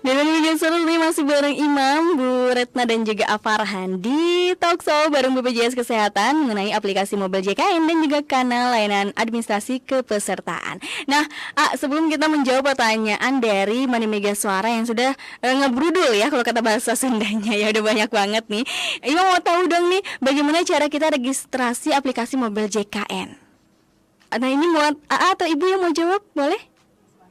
Dan juga seru nih masih bareng Imam, Bu Retna dan juga Afarhan di Talkshow bareng BPJS Kesehatan mengenai aplikasi mobile JKN dan juga kanal layanan administrasi kepesertaan. Nah, sebelum kita menjawab pertanyaan dari Mani Mega Suara yang sudah ngebrudul ya kalau kata bahasa Sundanya, ya udah banyak banget nih. Imam mau tahu dong nih bagaimana cara kita registrasi aplikasi mobile JKN. Nah ini buat AA atau Ibu yang mau jawab, boleh?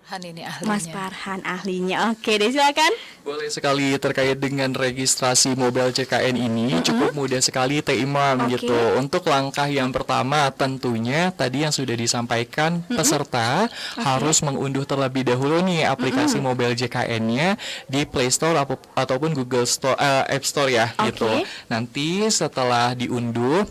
Ini ahlinya. Mas Farhan ahlinya. Oke deh, silakan. Boleh sekali terkait dengan registrasi mobile JKN ini cukup mudah sekali Teh Imam gitu. Untuk langkah yang pertama tentunya tadi yang sudah disampaikan peserta harus mengunduh terlebih dahulu nih aplikasi mobile JKN-nya di Play Store ataupun Google Store, App Store ya gitu. Nanti setelah diunduh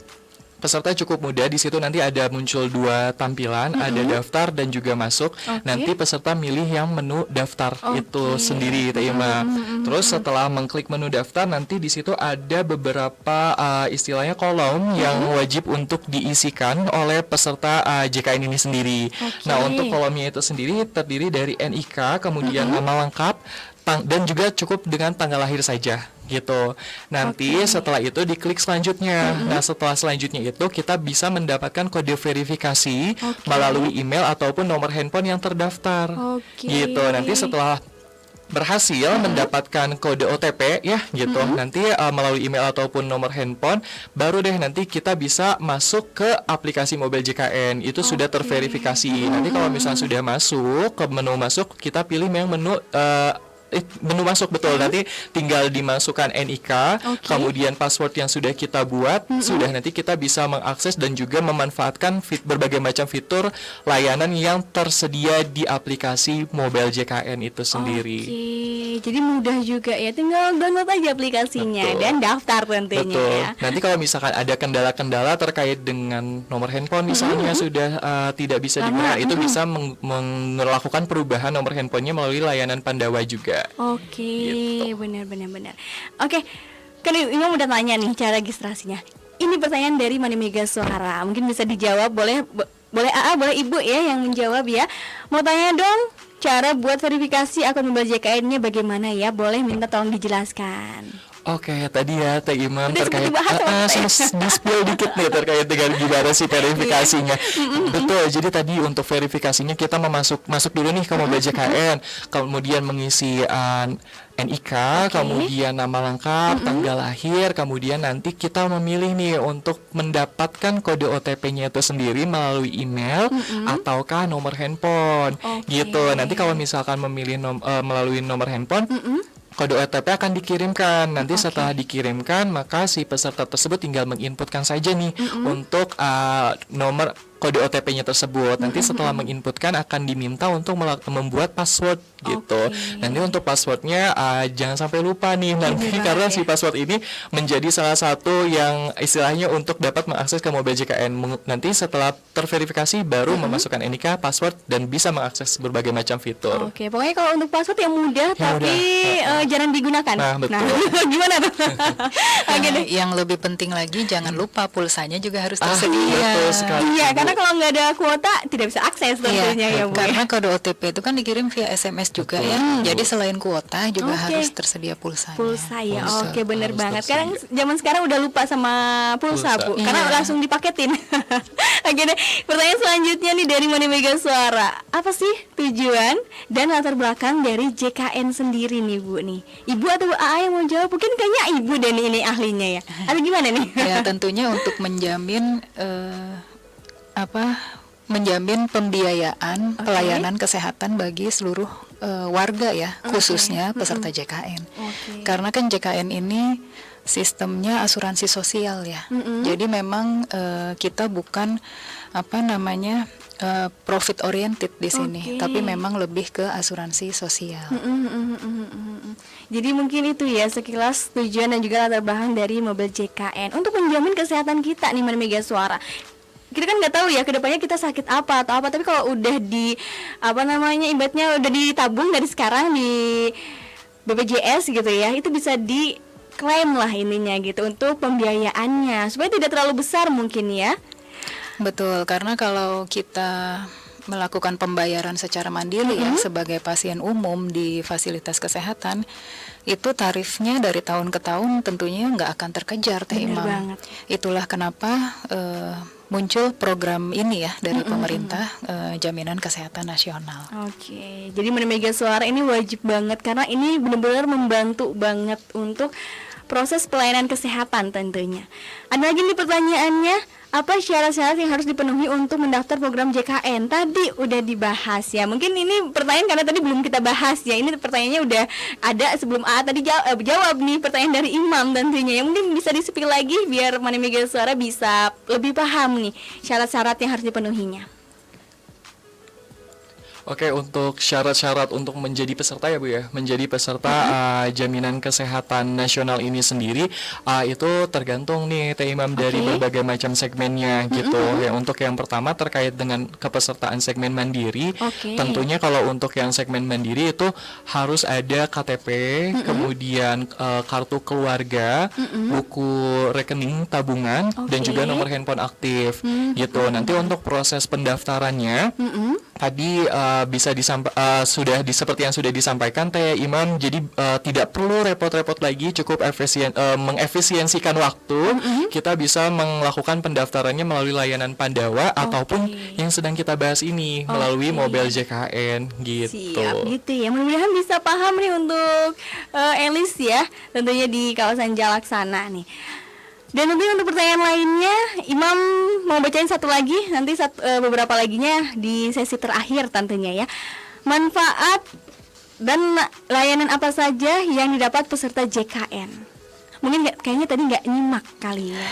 peserta cukup mudah, di situ nanti ada muncul dua tampilan, ada daftar dan juga masuk. Nanti peserta milih yang menu daftar itu sendiri, Teh Ima. Terus setelah mengklik menu daftar, nanti di situ ada beberapa istilahnya kolom yang wajib untuk diisikan oleh peserta JKN ini sendiri. Nah, untuk kolomnya itu sendiri terdiri dari NIK, kemudian nama lengkap, dan juga cukup dengan tanggal lahir saja gitu. Nanti setelah itu diklik selanjutnya. Nah, setelah selanjutnya itu kita bisa mendapatkan kode verifikasi melalui email ataupun nomor handphone yang terdaftar. Gitu. Nanti setelah berhasil mendapatkan kode OTP ya gitu. Nanti melalui email ataupun nomor handphone baru deh nanti kita bisa masuk ke aplikasi mobile JKN. Itu sudah terverifikasi. Nanti kalau misalnya sudah masuk ke menu masuk, kita pilih yang menu masuk betul. Nanti tinggal dimasukkan NIK, kemudian password yang sudah kita buat, sudah nanti kita bisa mengakses dan juga memanfaatkan berbagai macam fitur layanan yang tersedia di aplikasi mobile JKN itu sendiri. Jadi mudah juga ya, tinggal download aja aplikasinya dan daftar tentunya ya. Nanti kalau misalkan ada kendala-kendala terkait dengan nomor handphone misalnya sudah tidak bisa digunakan, itu bisa melakukan perubahan nomor handphonenya melalui layanan Pandawa juga. Gitu. Benar. Oke, kan Imam udah tanya nih cara registrasinya. Ini pertanyaan dari Mani Mega Suara, mungkin bisa dijawab, boleh AA, boleh Ibu ya yang menjawab ya. Mau tanya dong, cara buat verifikasi akun mobile JKN-nya bagaimana ya? Boleh minta tolong dijelaskan. Oke, tadi ya Teh Imam Udah terkait di-spill dikit nih terkait dengan gimana sih verifikasinya. Betul, jadi tadi untuk verifikasinya kita masuk dulu nih ke mobile JKN, kemudian mengisi NIK, kemudian nama lengkap, tanggal lahir, kemudian nanti kita memilih nih untuk mendapatkan kode OTP-nya itu sendiri melalui email ataukah nomor handphone. Gitu. Nanti kalau misalkan memilih melalui nomor handphone, kode OTP akan dikirimkan. Nanti setelah dikirimkan, maka si peserta tersebut tinggal menginputkan saja nih untuk nomor kode OTP-nya tersebut. Nanti setelah menginputkan akan diminta untuk membuat password gitu. Nanti untuk passwordnya jangan sampai lupa nih nanti karena si password ini menjadi salah satu yang istilahnya untuk dapat mengakses ke mobile JKN. Nanti setelah terverifikasi baru memasukkan NIK, password dan bisa mengakses berbagai macam fitur. Pokoknya kalau untuk password yang mudah tapi jarang digunakan. Nah, betul. Gimana tuh? Yang lebih penting lagi jangan lupa pulsanya juga harus tersedia. Betul sekali. Iya, karena kalau nggak ada kuota tidak bisa akses tentunya ya Bu. Karena kode OTP itu kan dikirim via SMS juga ya. Jadi selain kuota juga harus tersedia pulsanya. Pulsa ya. Bener banget. Zaman sekarang udah lupa sama pulsa Bu, karena langsung dipaketin. Oke deh, pertanyaan selanjutnya nih dari Mani Mega Suara. Apa sih tujuan dan latar belakang dari JKN sendiri nih Bu nih? Ibu atau AA yang mau jawab? Mungkin kayaknya Ibu deh ini ahlinya ya. Atau gimana nih? Ya tentunya untuk menjamin menjamin pembiayaan pelayanan kesehatan bagi seluruh warga ya, khususnya peserta JKN. Karena kan JKN ini sistemnya asuransi sosial ya. Jadi memang kita bukan profit oriented di sini, tapi memang lebih ke asuransi sosial. Jadi mungkin itu ya sekilas tujuan dan juga latar belakang dari mobile JKN untuk menjamin kesehatan kita nih Mani Mega Suara. Kita kan nggak tahu ya kedepannya kita sakit apa atau apa, tapi kalau udah ibaratnya udah ditabung dari sekarang di BPJS gitu ya, itu bisa diklaim lah ininya gitu untuk pembiayaannya supaya tidak terlalu besar mungkin ya. Betul, karena kalau kita melakukan pembayaran secara mandiri ya sebagai pasien umum di fasilitas kesehatan, itu tarifnya dari tahun ke tahun tentunya nggak akan terkejar Teh Bener Imam. banget. Itulah kenapa muncul program ini ya dari pemerintah, Jaminan Kesehatan Nasional. Oke, jadi Mega Suara ini wajib banget karena ini benar-benar membantu banget untuk proses pelayanan kesehatan tentunya. Ada lagi nih pertanyaannya, apa syarat-syarat yang harus dipenuhi untuk mendaftar program JKN? Tadi udah dibahas ya. Mungkin ini pertanyaan karena tadi belum kita bahas ya. Ini pertanyaannya udah ada sebelum tadi jawab nih pertanyaan dari Imam tentunya. Yang mungkin bisa di-spill lagi biar Mega Suara bisa lebih paham nih syarat-syarat yang harus dipenuhinya. Oke, untuk syarat-syarat untuk menjadi peserta ya Bu ya, menjadi peserta jaminan kesehatan nasional ini sendiri itu tergantung nih Teh Imam dari berbagai macam segmennya gitu. Ya, untuk yang pertama terkait dengan kepesertaan segmen mandiri, tentunya kalau untuk yang segmen mandiri itu harus ada KTP, kemudian kartu keluarga, buku rekening tabungan, dan juga nomor handphone aktif gitu. Nanti untuk proses pendaftarannya tadi sudah seperti yang sudah disampaikan Teh Imam, jadi tidak perlu repot-repot lagi, cukup mengefisiensikan waktu. Kita bisa melakukan pendaftarannya melalui layanan Pandawa ataupun yang sedang kita bahas ini melalui Mobile JKN gitu. Siap gitu ya. Mudah-mudahan bisa paham nih untuk Elis ya, tentunya di kawasan Jalaksana nih. Dan nanti untuk pertanyaan lainnya, Imam mau bacain satu lagi, nanti beberapa laginya di sesi terakhir tentunya ya. Manfaat dan layanan apa saja yang didapat peserta JKN? Mungkin kayaknya tadi nggak nyimak kali ya.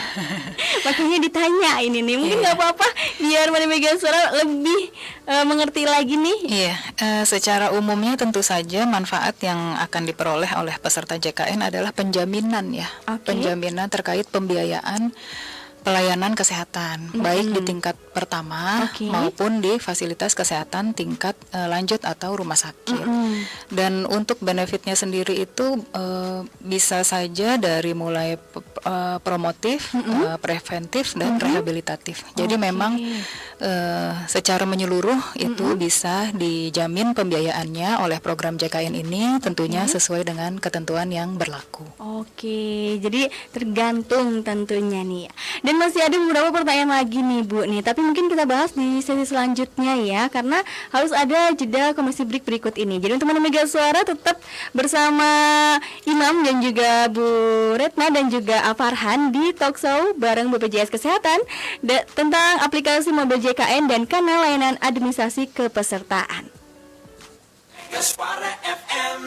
Makanya ditanya ini nih, mungkin nggak apa-apa biar Mega Suara lebih mengerti lagi nih. Iya, secara umumnya tentu saja manfaat yang akan diperoleh oleh peserta JKN adalah penjaminan ya, penjaminan terkait pembiayaan pelayanan kesehatan, baik di tingkat pertama maupun di fasilitas kesehatan tingkat lanjut atau rumah sakit. Dan untuk benefitnya sendiri itu bisa saja dari mulai promotif, preventif, dan rehabilitatif. Jadi memang secara menyeluruh itu bisa dijamin pembiayaannya oleh program JKN ini, tentunya sesuai dengan ketentuan yang berlaku. Oke, jadi tergantung tentunya nih. Dan masih ada beberapa pertanyaan lagi nih Bu nih, tapi mungkin kita bahas di sesi selanjutnya ya, karena harus ada jeda komisi break berikut ini. Jadi untuk Mega Suara tetap bersama Imam dan juga Bu Retna dan juga Farhan di Talkshow bareng BPJS Kesehatan tentang aplikasi Mobile JKN dan kanal layanan administrasi kepesertaan.